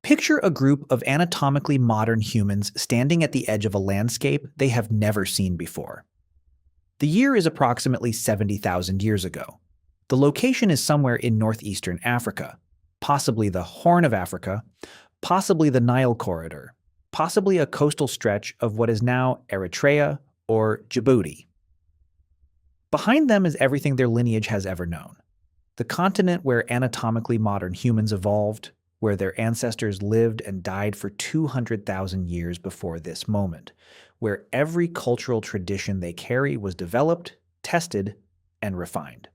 Picture a group of anatomically modern humans standing at the edge of a landscape they have never seen before. The year is approximately 70,000 years ago. The location is somewhere in northeastern Africa, possibly the Horn of Africa, possibly the Nile Corridor, possibly a coastal stretch of what is now Eritrea or Djibouti. Behind them is everything their lineage has ever known. The continent where anatomically modern humans evolved, where their ancestors lived and died for 200,000 years before this moment, where every cultural tradition they carry was developed, tested, and refined.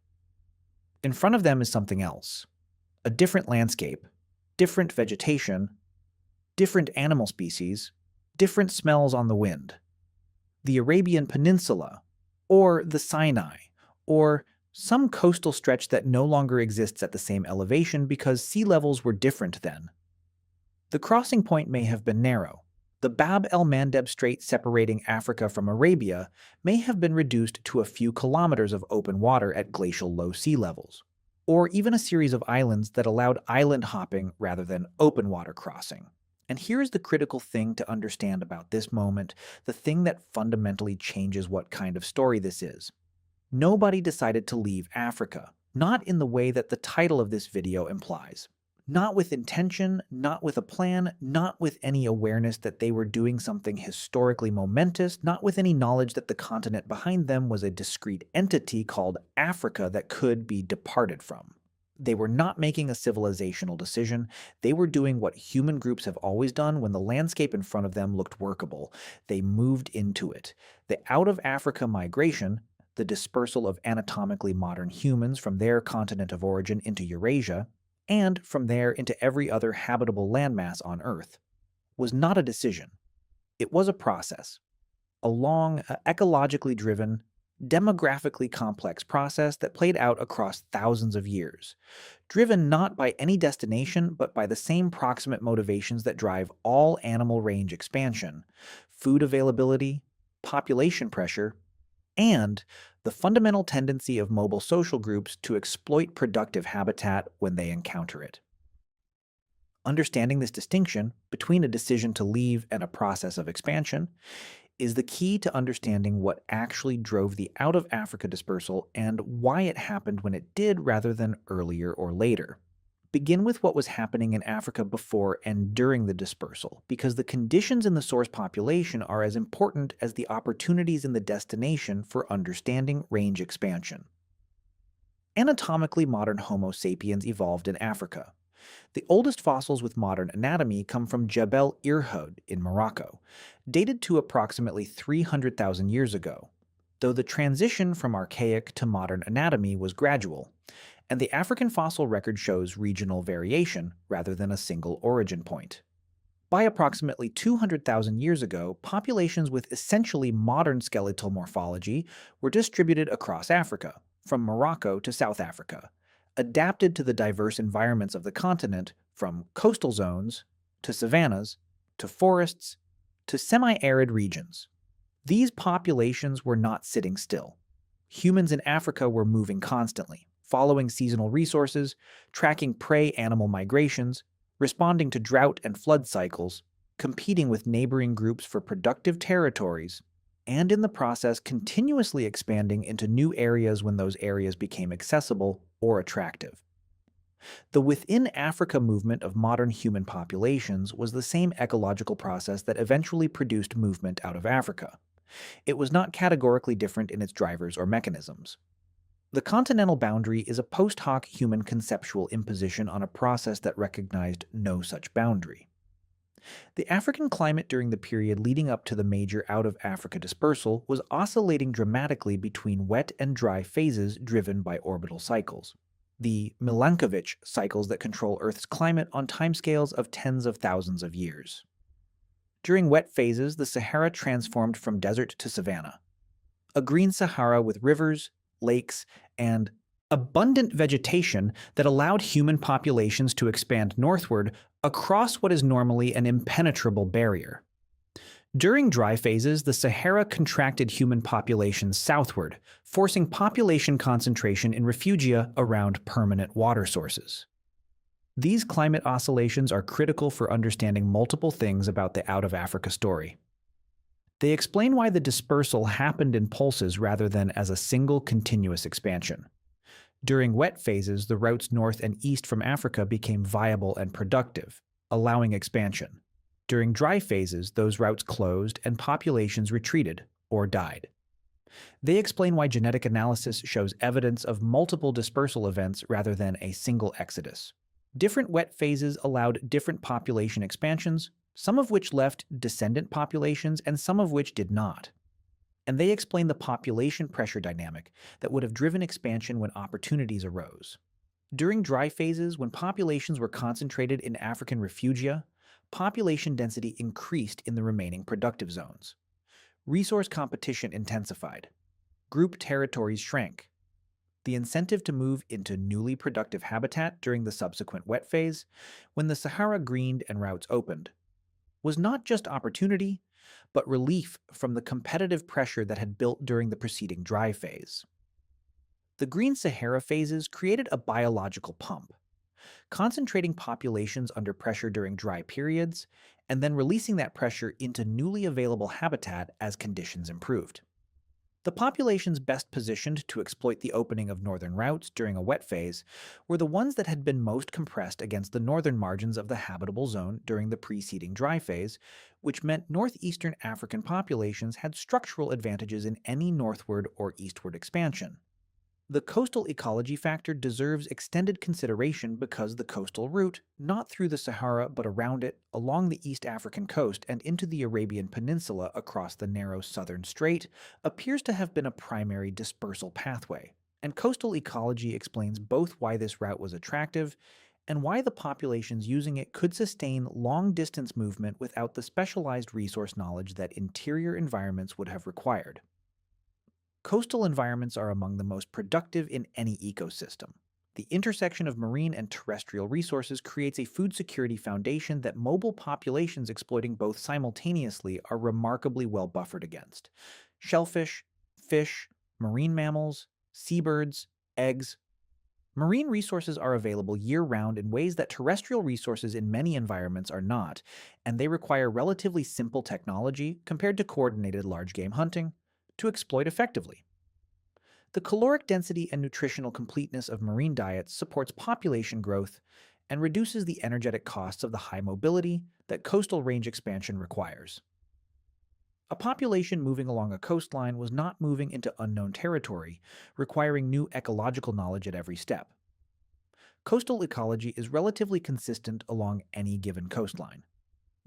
In front of them is something else. A different landscape, different vegetation, different animal species, different smells on the wind. The Arabian Peninsula, or the Sinai, or some coastal stretch that no longer exists at the same elevation because sea levels were different then. The crossing point may have been narrow. The Bab el-Mandeb Strait separating Africa from Arabia may have been reduced to a few kilometers of open water at glacial low sea levels, or even a series of islands that allowed island hopping rather than open water crossing. And here is the critical thing to understand about this moment, the thing that fundamentally changes what kind of story this is. Nobody decided to leave Africa, not in the way that the title of this video implies. Not with intention, not with a plan, not with any awareness that they were doing something historically momentous, not with any knowledge that the continent behind them was a discrete entity called Africa that could be departed from. They were not making a civilizational decision. They were doing what human groups have always done when the landscape in front of them looked workable. They moved into it. The out-of-Africa migration, the dispersal of anatomically modern humans from their continent of origin into Eurasia, and from there into every other habitable landmass on Earth, was not a decision. It was a process, a long, ecologically driven, demographically complex process that played out across thousands of years, driven not by any destination but by the same proximate motivations that drive all animal range expansion: food availability, population pressure, and the fundamental tendency of mobile social groups to exploit productive habitat when they encounter it. Understanding this distinction between a decision to leave and a process of expansion is the key to understanding what actually drove the out-of-Africa dispersal and why it happened when it did rather than earlier or later. Begin with what was happening in Africa before and during the dispersal, because the conditions in the source population are as important as the opportunities in the destination for understanding range expansion. Anatomically modern Homo sapiens evolved in Africa. The oldest fossils with modern anatomy come from Jebel Irhoud in Morocco, dated to approximately 300,000 years ago, though the transition from archaic to modern anatomy was gradual, and the African fossil record shows regional variation rather than a single origin point. By approximately 200,000 years ago, populations with essentially modern skeletal morphology were distributed across Africa, from Morocco to South Africa, adapted to the diverse environments of the continent, from coastal zones to savannas to forests to semi-arid regions. These populations were not sitting still. Humans in Africa were moving constantly, following seasonal resources, tracking prey animal migrations, responding to drought and flood cycles, competing with neighboring groups for productive territories, and in the process continuously expanding into new areas when those areas became accessible or attractive. The within Africa movement of modern human populations was the same ecological process that eventually produced movement out of Africa. It was not categorically different in its drivers or mechanisms. The continental boundary is a post hoc human conceptual imposition on a process that recognized no such boundary. The African climate during the period leading up to the major out-of-Africa dispersal was oscillating dramatically between wet and dry phases driven by orbital cycles, the Milankovitch cycles that control Earth's climate on timescales of tens of thousands of years. During wet phases, the Sahara transformed from desert to savanna, a green Sahara with rivers, lakes, and abundant vegetation that allowed human populations to expand northward across what is normally an impenetrable barrier. During dry phases, the Sahara contracted human populations southward, forcing population concentration in refugia around permanent water sources. These climate oscillations are critical for understanding multiple things about the Out of Africa story. They explain why the dispersal happened in pulses rather than as a single continuous expansion. During wet phases, the routes north and east from Africa became viable and productive, allowing expansion. During dry phases, those routes closed and populations retreated or died. They explain why genetic analysis shows evidence of multiple dispersal events rather than a single exodus. Different wet phases allowed different population expansions, some of which left descendant populations and some of which did not. And they explain the population pressure dynamic that would have driven expansion when opportunities arose. During dry phases, when populations were concentrated in African refugia, population density increased in the remaining productive zones. Resource competition intensified. Group territories shrank. The incentive to move into newly productive habitat during the subsequent wet phase, when the Sahara greened and routes opened, was not just opportunity, but relief from the competitive pressure that had built during the preceding dry phase. The Green Sahara phases created a biological pump, concentrating populations under pressure during dry periods, and then releasing that pressure into newly available habitat as conditions improved. The populations best positioned to exploit the opening of northern routes during a wet phase were the ones that had been most compressed against the northern margins of the habitable zone during the preceding dry phase, which meant northeastern African populations had structural advantages in any northward or eastward expansion. The coastal ecology factor deserves extended consideration because the coastal route, not through the Sahara but around it, along the East African coast and into the Arabian Peninsula across the narrow southern strait, appears to have been a primary dispersal pathway. And coastal ecology explains both why this route was attractive and why the populations using it could sustain long-distance movement without the specialized resource knowledge that interior environments would have required. Coastal environments are among the most productive in any ecosystem. The intersection of marine and terrestrial resources creates a food security foundation that mobile populations exploiting both simultaneously are remarkably well buffered against. Shellfish, fish, marine mammals, seabirds, eggs. Marine resources are available year-round in ways that terrestrial resources in many environments are not, and they require relatively simple technology compared to coordinated large-game hunting to exploit effectively. The caloric density and nutritional completeness of marine diets supports population growth and reduces the energetic costs of the high mobility that coastal range expansion requires. A population moving along a coastline was not moving into unknown territory, requiring new ecological knowledge at every step. Coastal ecology is relatively consistent along any given coastline.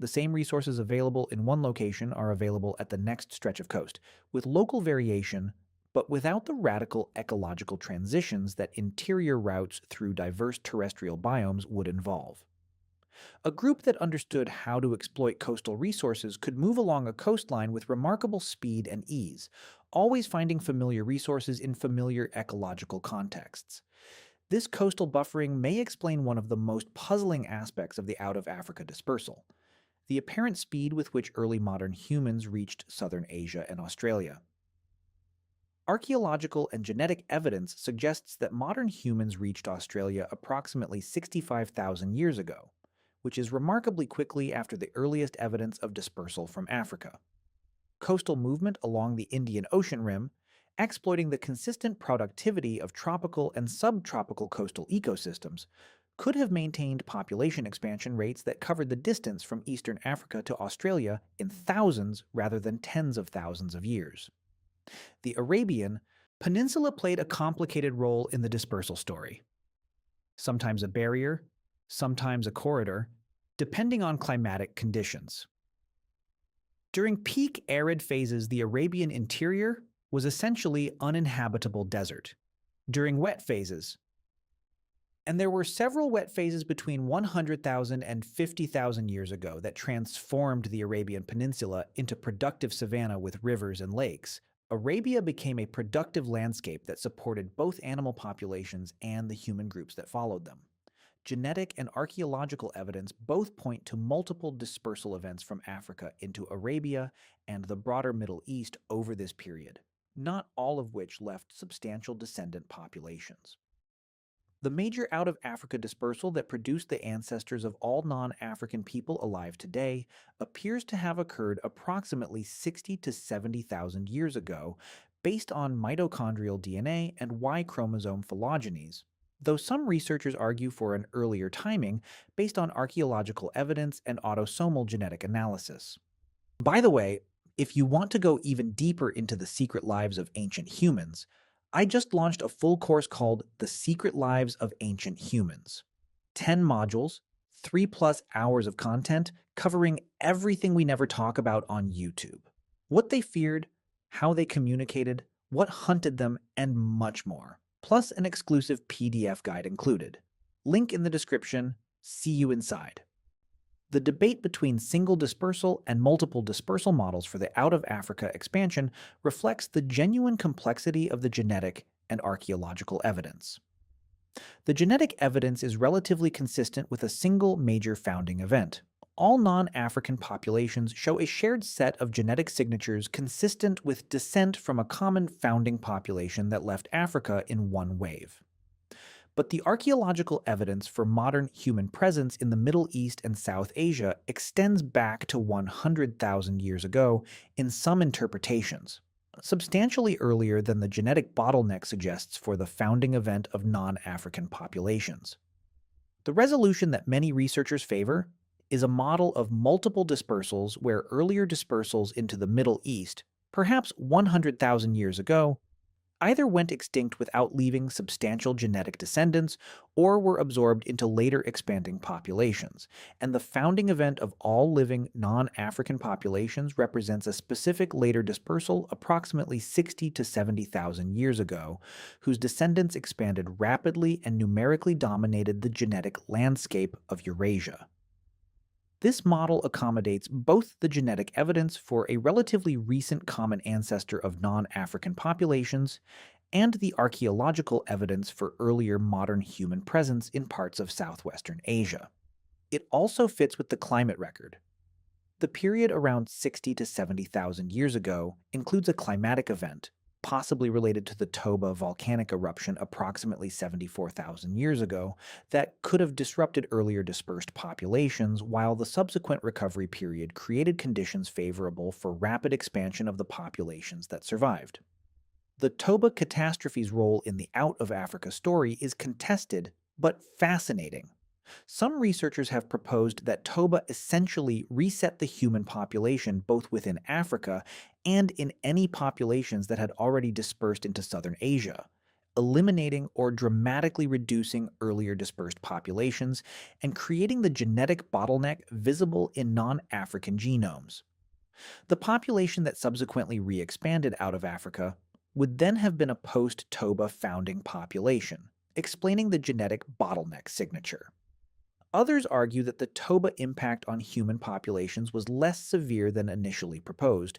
The same resources available in one location are available at the next stretch of coast, with local variation, but without the radical ecological transitions that interior routes through diverse terrestrial biomes would involve. A group that understood how to exploit coastal resources could move along a coastline with remarkable speed and ease, always finding familiar resources in familiar ecological contexts. This coastal buffering may explain one of the most puzzling aspects of the Out of Africa dispersal: the apparent speed with which early modern humans reached southern Asia and Australia. Archaeological and genetic evidence suggests that modern humans reached Australia approximately 65,000 years ago, which is remarkably quickly after the earliest evidence of dispersal from Africa. Coastal movement along the Indian Ocean rim, exploiting the consistent productivity of tropical and subtropical coastal ecosystems, could have maintained population expansion rates that covered the distance from eastern Africa to Australia in thousands rather than tens of thousands of years. The Arabian Peninsula played a complicated role in the dispersal story. Sometimes a barrier, sometimes a corridor, depending on climatic conditions. During peak arid phases, the Arabian interior was essentially uninhabitable desert. During wet phases, and there were several wet phases between 100,000 and 50,000 years ago that transformed the Arabian Peninsula into productive savanna with rivers and lakes. Arabia became a productive landscape that supported both animal populations and the human groups that followed them. Genetic and archaeological evidence both point to multiple dispersal events from Africa into Arabia and the broader Middle East over this period, not all of which left substantial descendant populations. The major out-of-Africa dispersal that produced the ancestors of all non-African people alive today appears to have occurred approximately 60 to 70,000 years ago, based on mitochondrial DNA and Y chromosome phylogenies, though some researchers argue for an earlier timing based on archaeological evidence and autosomal genetic analysis. By the way, if you want to go even deeper into the secret lives of ancient humans, I just launched a full course called The Secret Lives of Ancient Humans. 10 modules, 3+ hours of content covering everything we never talk about on YouTube. What they feared, how they communicated, what hunted them, and much more. Plus an exclusive PDF guide included. Link in the description. See you inside. The debate between single dispersal and multiple dispersal models for the out-of-Africa expansion reflects the genuine complexity of the genetic and archaeological evidence. The genetic evidence is relatively consistent with a single major founding event. All non-African populations show a shared set of genetic signatures consistent with descent from a common founding population that left Africa in one wave. But the archaeological evidence for modern human presence in the Middle East and South Asia extends back to 100,000 years ago in some interpretations, substantially earlier than the genetic bottleneck suggests for the founding event of non-African populations. The resolution that many researchers favor is a model of multiple dispersals where earlier dispersals into the Middle East, perhaps 100,000 years ago, either went extinct without leaving substantial genetic descendants or were absorbed into later expanding populations, and the founding event of all living non-African populations represents a specific later dispersal approximately 60 to 70,000 years ago, whose descendants expanded rapidly and numerically dominated the genetic landscape of Eurasia. This model accommodates both the genetic evidence for a relatively recent common ancestor of non-African populations and the archaeological evidence for earlier modern human presence in parts of southwestern Asia. It also fits with the climate record. The period around 60 to 70,000 years ago includes a climatic event, possibly related to the Toba volcanic eruption approximately 74,000 years ago, that could have disrupted earlier dispersed populations, while the subsequent recovery period created conditions favorable for rapid expansion of the populations that survived. The Toba catastrophe's role in the out-of-Africa story is contested, but fascinating. Some researchers have proposed that Toba essentially reset the human population both within Africa and in any populations that had already dispersed into southern Asia, eliminating or dramatically reducing earlier dispersed populations and creating the genetic bottleneck visible in non-African genomes. The population that subsequently re-expanded out of Africa would then have been a post-Toba founding population, explaining the genetic bottleneck signature. Others argue that the Toba impact on human populations was less severe than initially proposed,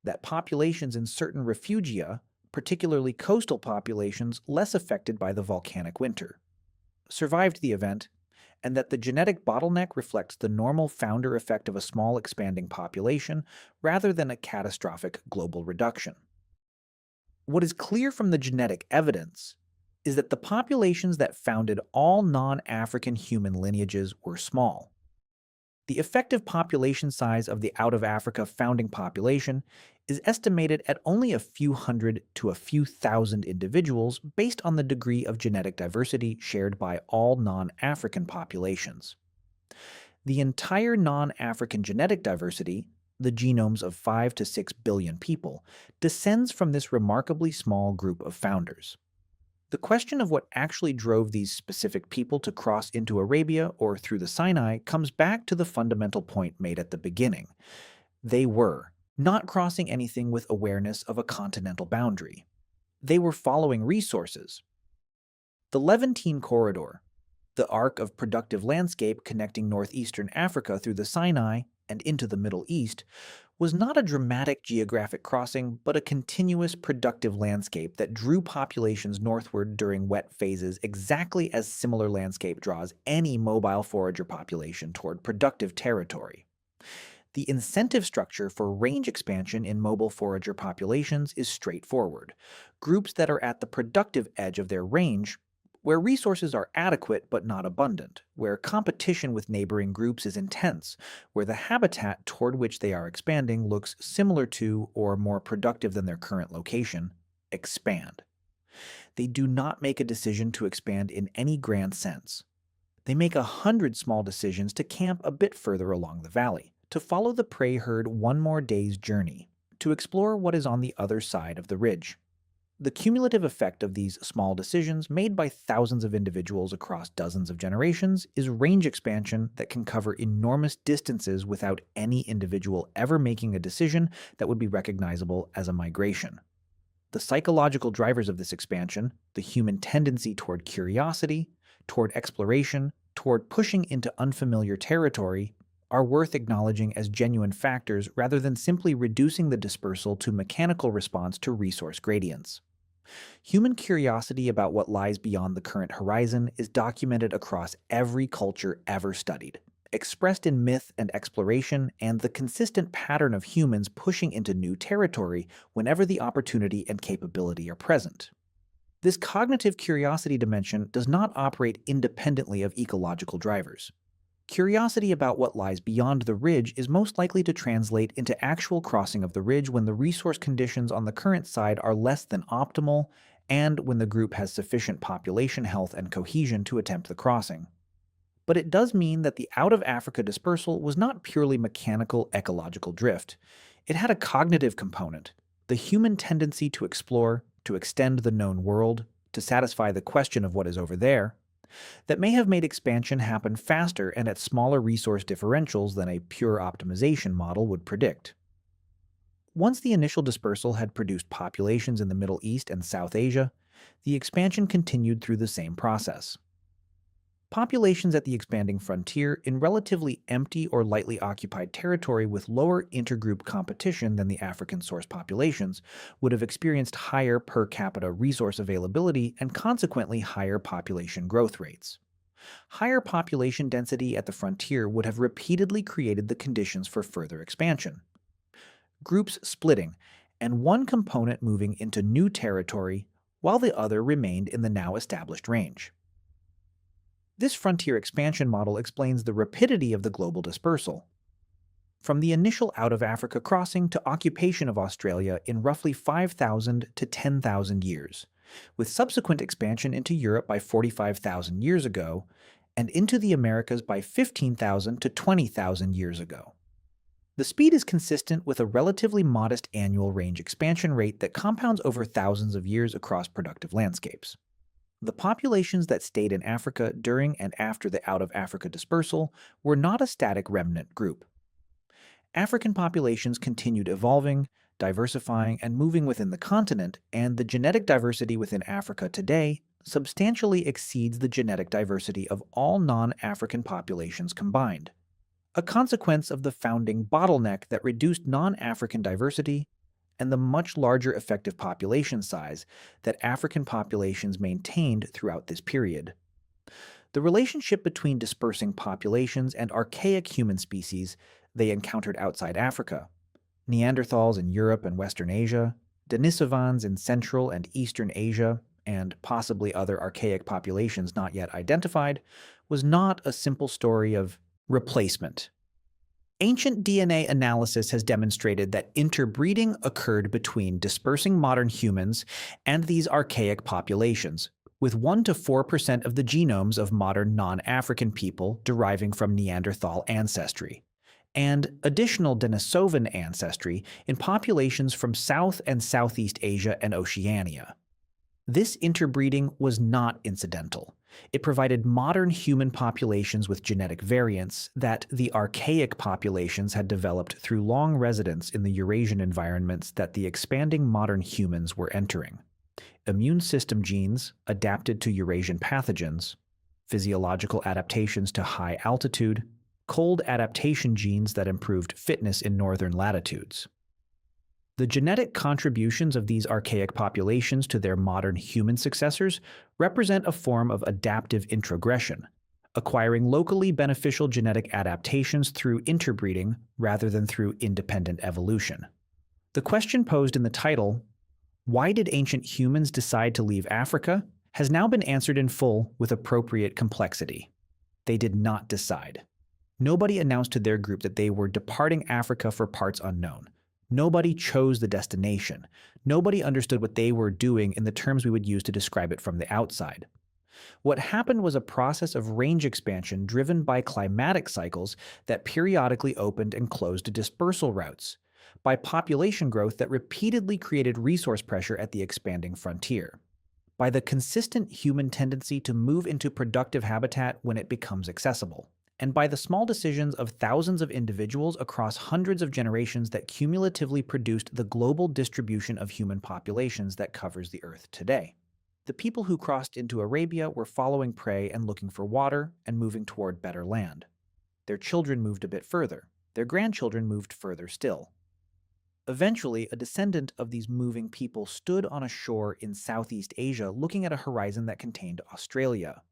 that populations in certain refugia, particularly coastal populations less affected by the volcanic winter, survived the event, and that the genetic bottleneck reflects the normal founder effect of a small expanding population rather than a catastrophic global reduction. What is clear from the genetic evidence is that the populations that founded all non-African human lineages were small. The effective population size of the out-of-Africa founding population is estimated at only a few hundred to a few thousand individuals based on the degree of genetic diversity shared by all non-African populations. The entire non-African genetic diversity, the genomes of 5 to 6 billion people, descends from this remarkably small group of founders. The question of what actually drove these specific people to cross into Arabia or through the Sinai comes back to the fundamental point made at the beginning. They were not crossing anything with awareness of a continental boundary. They were following resources. The Levantine Corridor, the arc of productive landscape connecting northeastern Africa through the Sinai and into the Middle East, was not a dramatic geographic crossing, but a continuous productive landscape that drew populations northward during wet phases exactly as similar landscape draws any mobile forager population toward productive territory. The incentive structure for range expansion in mobile forager populations is straightforward. Groups that are at the productive edge of their range, where resources are adequate but not abundant, where competition with neighboring groups is intense, where the habitat toward which they are expanding looks similar to or more productive than their current location, expand. They do not make a decision to expand in any grand sense. They make 100 small decisions to camp a bit further along the valley, to follow the prey herd one more day's journey, to explore what is on the other side of the ridge. The cumulative effect of these small decisions made by thousands of individuals across dozens of generations is range expansion that can cover enormous distances without any individual ever making a decision that would be recognizable as a migration. The psychological drivers of this expansion, the human tendency toward curiosity, toward exploration, toward pushing into unfamiliar territory, are worth acknowledging as genuine factors rather than simply reducing the dispersal to mechanical response to resource gradients. Human curiosity about what lies beyond the current horizon is documented across every culture ever studied, expressed in myth and exploration, and the consistent pattern of humans pushing into new territory whenever the opportunity and capability are present. This cognitive curiosity dimension does not operate independently of ecological drivers. Curiosity about what lies beyond the ridge is most likely to translate into actual crossing of the ridge when the resource conditions on the current side are less than optimal and when the group has sufficient population health and cohesion to attempt the crossing. But it does mean that the out-of-Africa dispersal was not purely mechanical ecological drift. It had a cognitive component, the human tendency to explore, to extend the known world, to satisfy the question of what is over there, that may have made expansion happen faster and at smaller resource differentials than a pure optimization model would predict. Once the initial dispersal had produced populations in the Middle East and South Asia, the expansion continued through the same process. Populations at the expanding frontier in relatively empty or lightly occupied territory with lower intergroup competition than the African source populations would have experienced higher per capita resource availability and consequently higher population growth rates. Higher population density at the frontier would have repeatedly created the conditions for further expansion. Groups splitting, and one component moving into new territory while the other remained in the now established range. This frontier expansion model explains the rapidity of the global dispersal. From the initial out-of-Africa crossing to occupation of Australia in roughly 5,000 to 10,000 years, with subsequent expansion into Europe by 45,000 years ago, and into the Americas by 15,000 to 20,000 years ago. The speed is consistent with a relatively modest annual range expansion rate that compounds over thousands of years across productive landscapes. The populations that stayed in Africa during and after the out-of-Africa dispersal were not a static remnant group. African populations continued evolving, diversifying, and moving within the continent, and the genetic diversity within Africa today substantially exceeds the genetic diversity of all non-African populations combined, a consequence of the founding bottleneck that reduced non-African diversity and the much larger effective population size that African populations maintained throughout this period. The relationship between dispersing populations and archaic human species they encountered outside Africa, Neanderthals in Europe and Western Asia, Denisovans in Central and Eastern Asia, and possibly other archaic populations not yet identified, was not a simple story of replacement. Ancient DNA analysis has demonstrated that interbreeding occurred between dispersing modern humans and these archaic populations, with 1 to 4% of the genomes of modern non-African people deriving from Neanderthal ancestry, and additional Denisovan ancestry in populations from South and Southeast Asia and Oceania. This interbreeding was not incidental. It provided modern human populations with genetic variants that the archaic populations had developed through long residence in the Eurasian environments that the expanding modern humans were entering. Immune system genes adapted to Eurasian pathogens, physiological adaptations to high altitude, cold adaptation genes that improved fitness in northern latitudes. The genetic contributions of these archaic populations to their modern human successors represent a form of adaptive introgression, acquiring locally beneficial genetic adaptations through interbreeding rather than through independent evolution. The question posed in the title, "Why did ancient humans decide to leave Africa?" has now been answered in full with appropriate complexity. They did not decide. Nobody announced to their group that they were departing Africa for parts unknown. Nobody chose the destination. Nobody understood what they were doing in the terms we would use to describe it from the outside. What happened was a process of range expansion driven by climatic cycles that periodically opened and closed dispersal routes, by population growth that repeatedly created resource pressure at the expanding frontier, by the consistent human tendency to move into productive habitat when it becomes accessible, and by the small decisions of thousands of individuals across hundreds of generations that cumulatively produced the global distribution of human populations that covers the Earth today. The people who crossed into Arabia were following prey and looking for water and moving toward better land. Their children moved a bit further. Their grandchildren moved further still. Eventually, a descendant of these moving people stood on a shore in Southeast Asia looking at a horizon that contained Australia,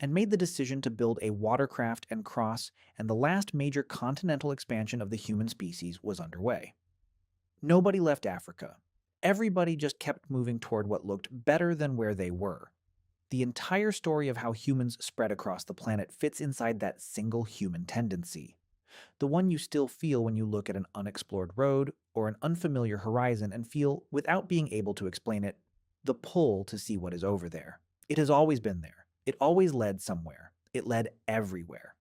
and made the decision to build a watercraft and cross, and the last major continental expansion of the human species was underway. Nobody left Africa. Everybody just kept moving toward what looked better than where they were. The entire story of how humans spread across the planet fits inside that single human tendency, the one you still feel when you look at an unexplored road or an unfamiliar horizon and feel, without being able to explain it, the pull to see what is over there. It has always been there. It always led somewhere. It led everywhere.